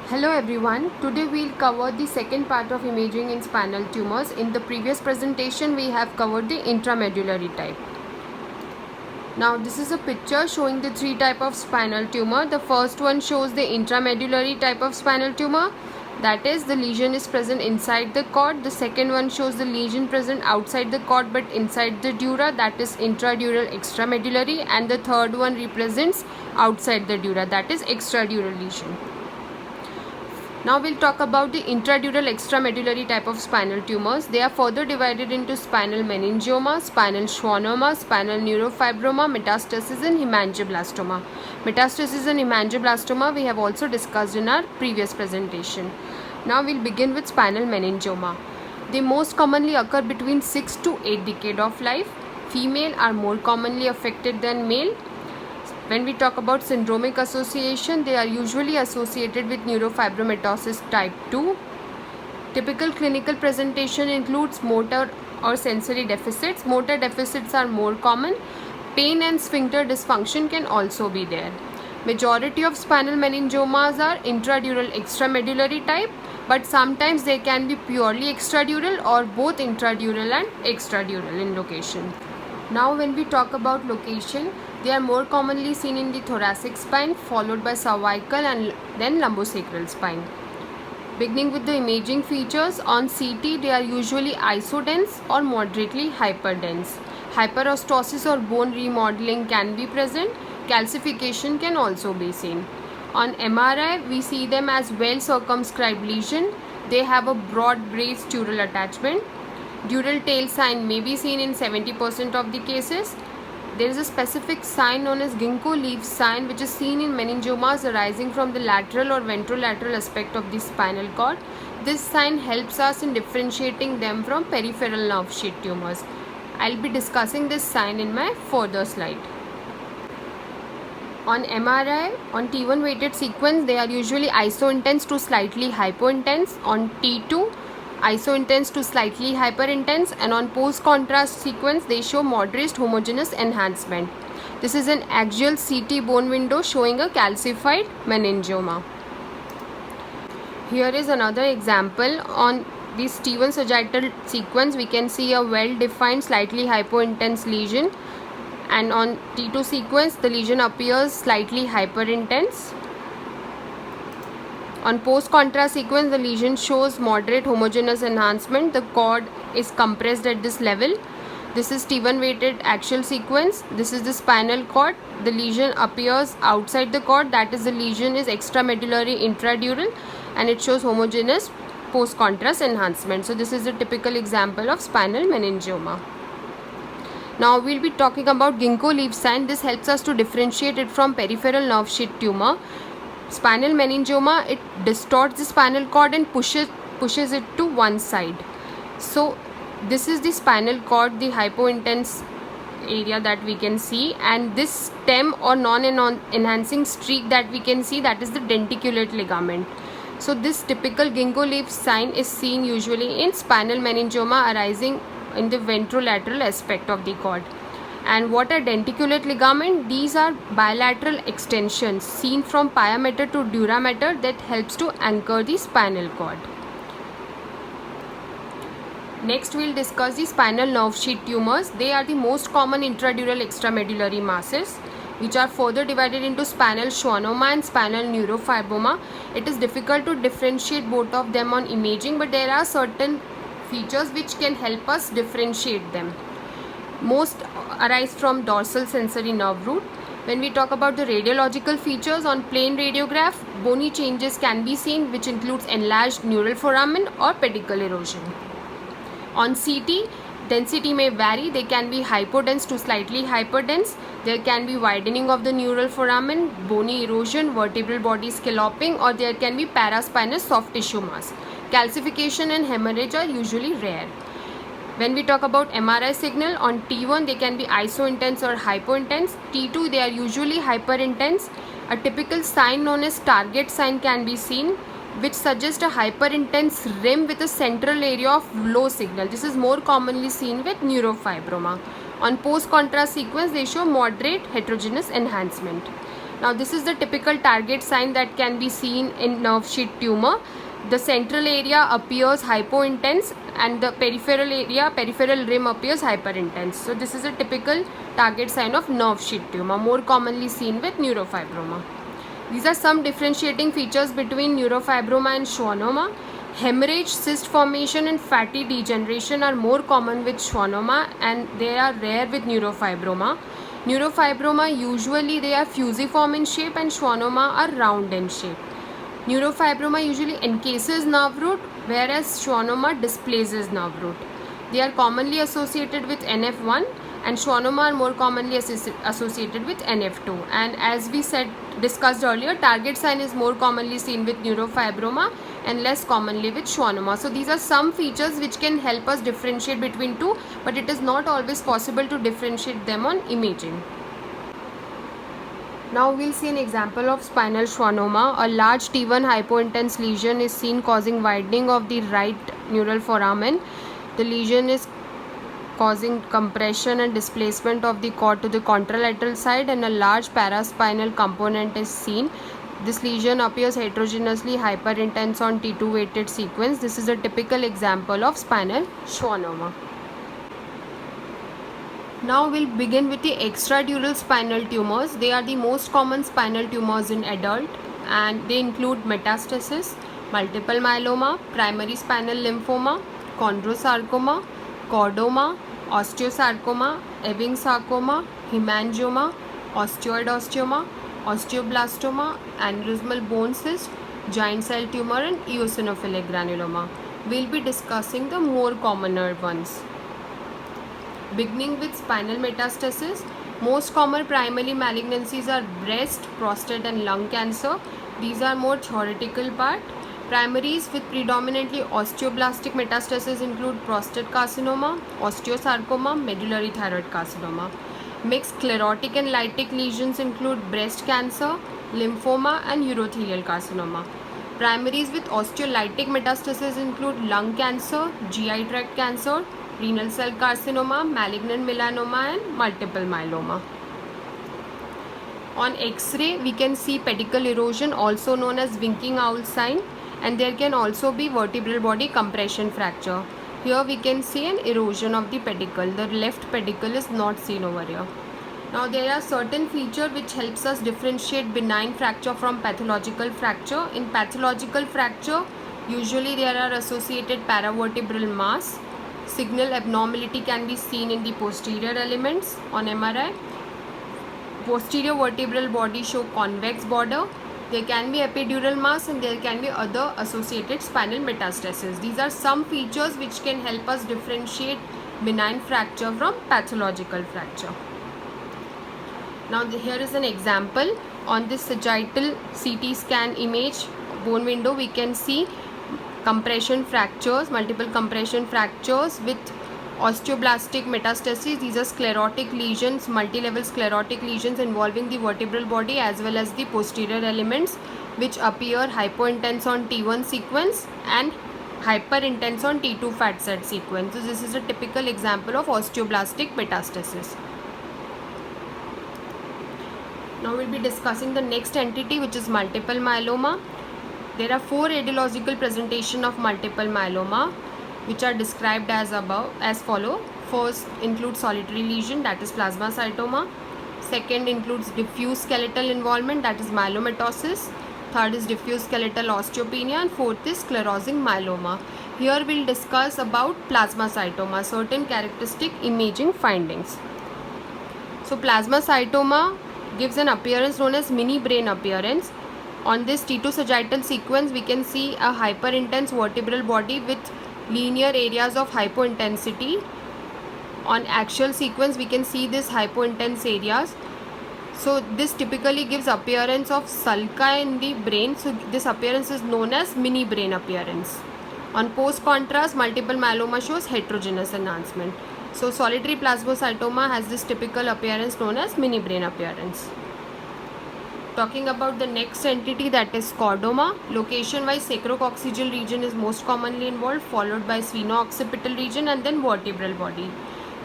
Hello everyone, today we'll cover the second part of imaging in spinal tumors. In the previous presentation we have covered the intramedullary type. Now this is a picture showing the three types of spinal tumor. The first one shows the intramedullary type of spinal tumor, that is the lesion is present inside the cord. The second one shows the lesion present outside the cord but inside the dura, that is intradural extramedullary, and the third one represents outside the dura, that is extradural lesion. Now we'll talk about the intradural extramedullary type of spinal tumors. They are further divided into spinal meningioma, spinal schwannoma, spinal neurofibroma, metastasis and hemangioblastoma. Metastasis and hemangioblastoma we have also discussed in our previous presentation. Now we'll begin with spinal meningioma. They most commonly occur between 6 to 8 decades of life. Female are more commonly affected than male. When we talk about syndromic association, they are usually associated with neurofibromatosis type 2. Typical clinical presentation includes motor or sensory deficits. Motor deficits are more common. Pain and sphincter dysfunction can also be there. Majority of spinal meningiomas are intradural extramedullary type, but sometimes they can be purely extradural or both intradural and extradural in location. Now when we talk about location, they are more commonly seen in the thoracic spine, followed by cervical and then lumbosacral spine. Beginning with the imaging features, on CT they are usually isodense or moderately hyperdense. Hyperostosis or bone remodeling can be present. Calcification can also be seen. On MRI, we see them as well circumscribed lesion. They have a broad braced dural attachment. Dural tail sign may be seen in 70% of the cases. There is a specific sign known as ginkgo leaf sign, which is seen in meningiomas arising from the lateral or ventrolateral aspect of the spinal cord. This sign helps us in differentiating them from peripheral nerve sheath tumors. I'll be discussing this sign in my further slide. On MRI, on T1 weighted sequence, they are usually isointense to slightly hypointense. On T2, isointense to slightly hyperintense, and on post contrast sequence they show moderate homogeneous enhancement. This is an axial CT bone window showing a calcified meningioma. Here is another example. On this T1 sagittal sequence we can see a well defined slightly hypointense lesion, and on T2 sequence the lesion appears slightly hyperintense. On post-contrast sequence, the lesion shows moderate homogeneous enhancement. The cord is compressed at this level. This is T1 weighted axial sequence. This is the spinal cord. The lesion appears outside the cord. That is, the lesion is extramedullary intradural and it shows homogeneous post-contrast enhancement. So this is a typical example of spinal meningioma. Now we'll be talking about ginkgo leaf sign. This helps us to differentiate it from peripheral nerve sheath tumor. Spinal meningioma, it distorts the spinal cord and pushes it to one side. So this is the spinal cord, the hypointense area that we can see, and this stem or non-enhancing streak that we can see, that is the denticulate ligament. So this typical ginkgo leaf sign is seen usually in spinal meningioma arising in the ventrolateral aspect of the cord. And what are denticulate ligament? These are bilateral extensions seen from pia mater to dura mater that helps to anchor the spinal cord. Next we'll discuss the spinal nerve sheath tumors. They are the most common intradural extramedullary masses, which are further divided into spinal schwannoma and spinal neurofibroma. It is difficult to differentiate both of them on imaging, but there are certain features which can help us differentiate them. Most arise from dorsal sensory nerve root. When we talk about the radiological features, on plain radiograph, bony changes can be seen, which includes enlarged neural foramen or pedicle erosion. On CT, density may vary. They can be hypodense to slightly hyperdense. There can be widening of the neural foramen, bony erosion, vertebral body scalloping, or there can be paraspinous soft tissue mass. Calcification and hemorrhage are usually rare. When we talk about MRI signal, on T1 they can be isointense or hypointense. T2 they are usually hyperintense. A typical sign known as target sign can be seen, which suggests a hyperintense rim with a central area of low signal. This is more commonly seen with neurofibroma. On post contrast sequence they show moderate heterogeneous enhancement. Now this is the typical target sign that can be seen in nerve sheath tumor. The central area appears hypointense and the peripheral rim appears hyperintense. So this is a typical target sign of nerve sheath tumor, more commonly seen with neurofibroma. These are some differentiating features between neurofibroma and schwannoma. Hemorrhage, cyst formation and fatty degeneration are more common with schwannoma and they are rare with neurofibroma. Neurofibroma usually they are fusiform in shape and schwannoma are round in shape. Neurofibroma usually encases nerve root, whereas schwannoma displaces nerve root. They are commonly associated with NF1 and schwannoma are more commonly associated with NF2. And as we discussed earlier, target sign is more commonly seen with neurofibroma and less commonly with schwannoma. So these are some features which can help us differentiate between two, but it is not always possible to differentiate them on imaging. Now we'll see an example of spinal schwannoma. A large T1 hypointense lesion is seen causing widening of the right neural foramen. The lesion is causing compression and displacement of the cord to the contralateral side and a large paraspinal component is seen. This lesion appears heterogeneously hyperintense on T2 weighted sequence. This is a typical example of spinal schwannoma. Now we'll begin with the extradural spinal tumors. They are the most common spinal tumors in adult and they include metastasis, multiple myeloma, primary spinal lymphoma, chondrosarcoma, chordoma, osteosarcoma, Ewing sarcoma, hemangioma, osteoid osteoma, osteoblastoma, aneurysmal bone cyst, giant cell tumor and eosinophilic granuloma. We'll be discussing the more commoner ones. Beginning with spinal metastasis, most common primary malignancies are breast, prostate and lung cancer. These are more theoretical part. Primaries with predominantly osteoblastic metastasis include prostate carcinoma, osteosarcoma, medullary thyroid carcinoma. Mixed sclerotic and lytic lesions include breast cancer, lymphoma and urothelial carcinoma. Primaries with osteolytic metastasis include lung cancer, GI tract cancer, renal cell carcinoma, malignant melanoma and multiple myeloma. On X-ray, we can see pedicle erosion, also known as winking owl sign, and there can also be vertebral body compression fracture. Here we can see an erosion of the pedicle. The left pedicle is not seen over here. Now there are certain features which helps us differentiate benign fracture from pathological fracture. In pathological fracture, usually there are associated paravertebral mass. Signal abnormality can be seen in the posterior elements on MRI. Posterior vertebral body show convex border. There can be epidural mass and there can be other associated spinal metastasis. These are some features which can help us differentiate benign fracture from pathological fracture. Now here is an example. On this sagittal CT scan image bone window, we can see compression fractures, multiple compression fractures with osteoblastic metastases. These are sclerotic lesions, multi-level sclerotic lesions involving the vertebral body as well as the posterior elements, which appear hypointense on T1 sequence and hyperintense on T2 fat cell sequence. So this is a typical example of osteoblastic metastasis. Now we'll be discussing the next entity, which is multiple myeloma. There are four radiological presentations of multiple myeloma, which are described as follow. First includes solitary lesion, that is plasmacytoma. Second includes diffuse skeletal involvement, that is myelomatosis. Third is diffuse skeletal osteopenia, and fourth is sclerosing myeloma. Here we'll discuss about plasmacytoma, certain characteristic imaging findings. So plasmacytoma gives an appearance known as mini brain appearance. On this T2 sagittal sequence, we can see a hyperintense vertebral body with linear areas of hypointensity. On axial sequence, we can see this hypointense areas. So this typically gives appearance of sulci in the brain. So this appearance is known as mini brain appearance. On post contrast, multiple myeloma shows heterogeneous enhancement. So solitary plasmacytoma has this typical appearance known as mini brain appearance. Talking about the next entity, that is chordoma. Location wise, sacrococcygeal region is most commonly involved, followed by spheno-occipital region and then vertebral body.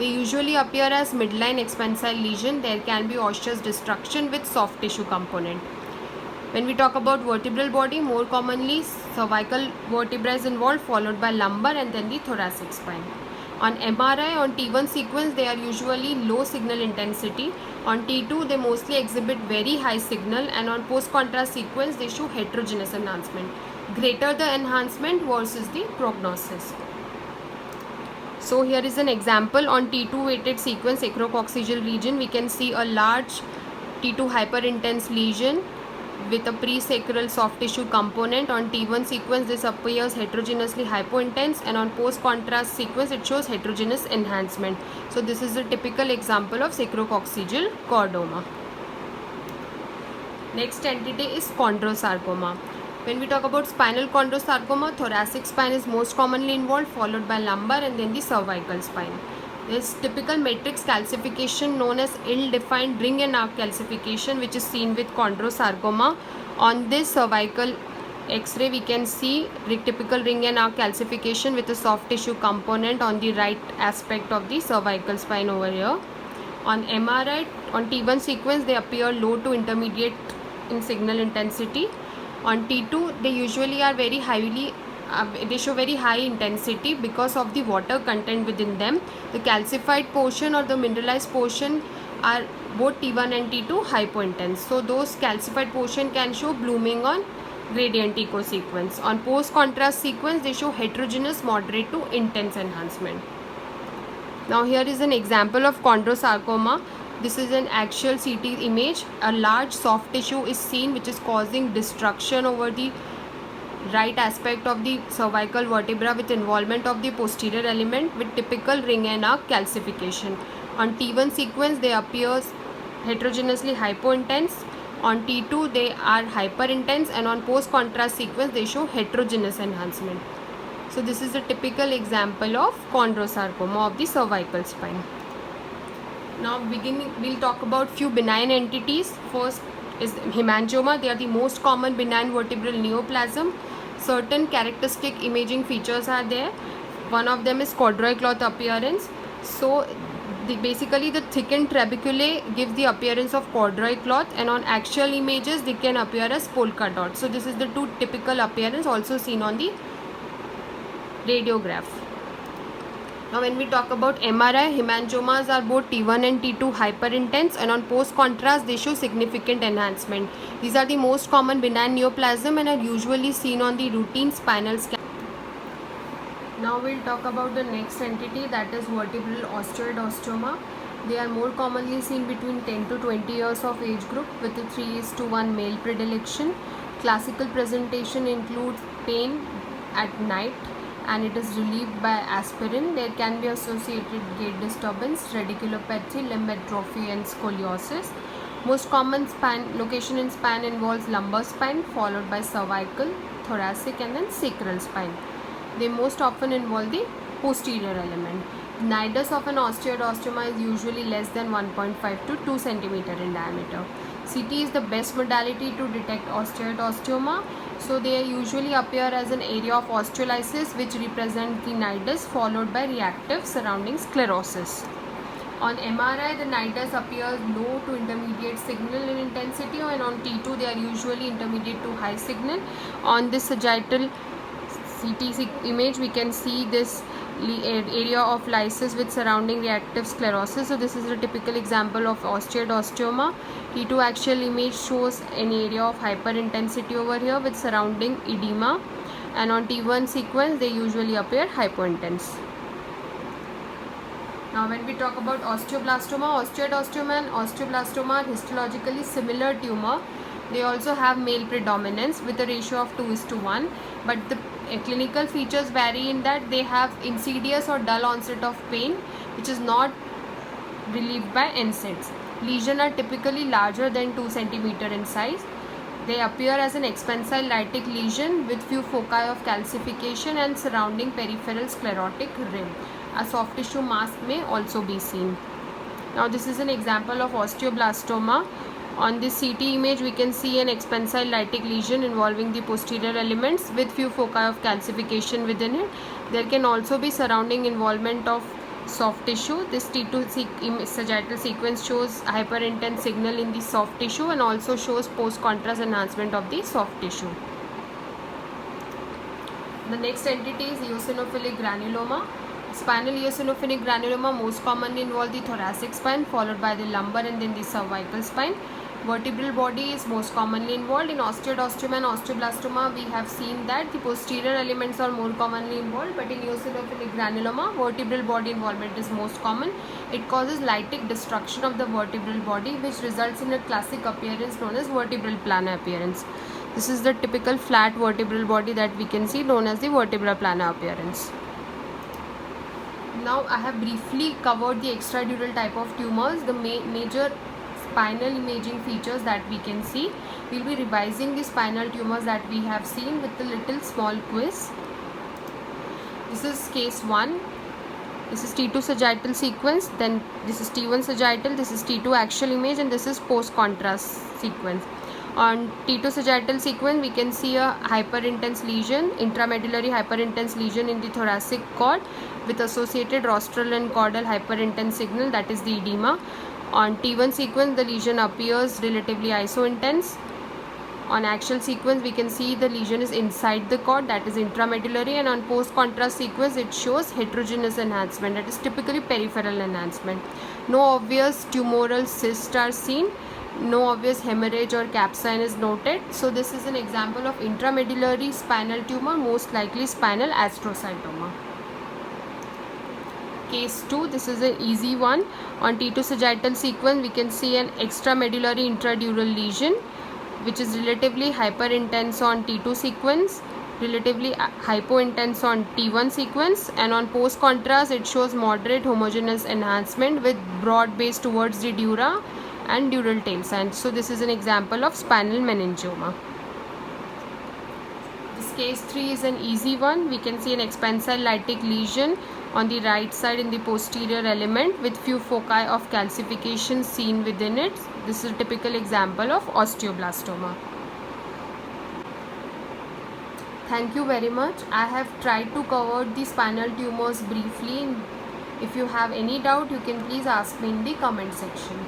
They usually appear as midline expansile lesion. There can be osseous destruction with soft tissue component. When we talk about vertebral body, more commonly cervical vertebra is involved, followed by lumbar and then the thoracic spine. On MRI, on T1 sequence, they are usually low signal intensity. On T2, they mostly exhibit very high signal, and on post-contrast sequence, they show heterogeneous enhancement. Greater the enhancement versus the prognosis. So here is an example on T2 weighted sequence acrococcygeal region. We can see a large T2 hyperintense lesion with a presacral soft tissue component. On T1 sequence, this appears heterogeneously hypointense, and on post-contrast sequence, it shows heterogeneous enhancement. So this is a typical example of sacrococcygeal chordoma. Next entity is chondrosarcoma. When we talk about spinal chondrosarcoma, thoracic spine is most commonly involved, followed by lumbar and then the cervical spine. This typical matrix calcification known as ill-defined ring and arc calcification, which is seen with chondrosarcoma. On this cervical X-ray, we can see typical ring and arc calcification with a soft tissue component on the right aspect of the cervical spine over here. On MRI, on T1 sequence, they appear low to intermediate in signal intensity. On T2, they usually are very highly they show very high intensity because of the water content within them. The calcified portion or the mineralized portion are both T1 and T2 hypointense. So those calcified portion can show blooming on gradient echo sequence. On post contrast sequence, they show heterogeneous moderate to intense enhancement. Now here is an example of chondrosarcoma. This is an axial CT image. A large soft tissue is seen which is causing destruction over the right aspect of the cervical vertebra with involvement of the posterior element with typical ring and arc calcification. On T1 sequence, they appear heterogeneously hypointense. On T2, they are hyperintense, and on post contrast sequence, they show heterogeneous enhancement. So this is a typical example of chondrosarcoma of the cervical spine. Now we'll talk about few benign entities. First is hemangioma. They are the most common benign vertebral neoplasm. Certain characteristic imaging features are there. One of them is corduroy cloth appearance. So basically the thickened trabeculae give the appearance of corduroy cloth, and on axial images they can appear as polka dots. So this is the two typical appearance also seen on the radiograph. Now when we talk about MRI, hemangiomas are both T1 and T2 hyperintense, and on post contrast they show significant enhancement. These are the most common benign neoplasm and are usually seen on the routine spinal scan. Now we'll talk about the next entity, that is vertebral osteoid osteoma. They are more commonly seen between 10 to 20 years of age group with a 3:1 male predilection. Classical presentation includes pain at night, and it is relieved by aspirin. There can be associated gait disturbance, radiculopathy, limb atrophy and scoliosis. Most common spine location in spine involves lumbar spine, followed by cervical, thoracic and then sacral spine. They most often involve the posterior element. Nidus of an osteoid osteoma is usually less than 1.5 to 2 cm in diameter. CT is the best modality to detect osteoid osteoma. So they usually appear as an area of osteolysis which represent the nidus, followed by reactive surrounding sclerosis. On MRI, the nidus appears low to intermediate signal in intensity, and on T2 they are usually intermediate to high signal. On this sagittal CT image, we can see this area of lysis with surrounding reactive sclerosis. So this is a typical example of osteoid osteoma. T2 axial image shows an area of hyperintensity over here with surrounding edema, and on T1 sequence they usually appear hypointense. Now when we talk about osteoblastoma, osteoid osteoma and osteoblastoma are histologically similar tumor. They also have male predominance with a ratio of 2:1, but the clinical features vary in that they have insidious or dull onset of pain which is not relieved by NSAIDs. Lesions are typically larger than 2 cm in size. They appear as an expansile lytic lesion with few foci of calcification and surrounding peripheral sclerotic rim. A soft tissue mass may also be seen. Now this is an example of osteoblastoma. On this CT image, we can see an expansile lytic lesion involving the posterior elements with few foci of calcification within it. There can also be surrounding involvement of soft tissue. This T2 sagittal sequence shows hyperintense signal in the soft tissue and also shows post-contrast enhancement of the soft tissue. The next entity is eosinophilic granuloma. Spinal eosinophilic granuloma most commonly involve the thoracic spine, followed by the lumbar and then the cervical spine. Vertebral body is most commonly involved. In osteodyostema and osteoblastoma, we have seen that the posterior elements are more commonly involved, but in eosinophilic granuloma, vertebral body involvement is most common. It causes lytic destruction of the vertebral body, which results in a classic appearance known as vertebral plana appearance. This is the typical flat vertebral body that we can see, known as the vertebral plana appearance. Now I have briefly covered the extradural type of tumors, the major spinal imaging features that we can see. We will be revising the spinal tumors that we have seen with a little small quiz. This is case 1. This is T2 sagittal sequence, then this is T1 sagittal, this is T2 axial image, and this is post-contrast sequence. On T2 sagittal sequence, we can see a hyperintense lesion, intramedullary hyperintense lesion in the thoracic cord with associated rostral and caudal hyperintense signal, that is the edema. On T1 sequence, the lesion appears relatively isointense. On axial sequence, we can see the lesion is inside the cord, that is intramedullary, and on post-contrast sequence, it shows heterogeneous enhancement, that is typically peripheral enhancement. No obvious tumoral cysts are seen. No obvious hemorrhage or capsine is noted. So this is an example of intramedullary spinal tumor, most likely spinal astrocytoma. Case 2, this is an easy one. On T2 sagittal sequence, we can see an extramedullary intradural lesion, which is relatively hyperintense on T2 sequence, relatively hypointense on T1 sequence, and on post contrast it shows moderate homogeneous enhancement with broad base towards the dura and dural tail signs. So this is an example of spinal meningioma. This case 3 is an easy one. We can see an expansile lytic lesion on the right side in the posterior element with few foci of calcification seen within it. This is a typical example of osteoblastoma. Thank you very much. I have tried to cover the spinal tumors briefly. If you have any doubt, you can please ask me in the comment section.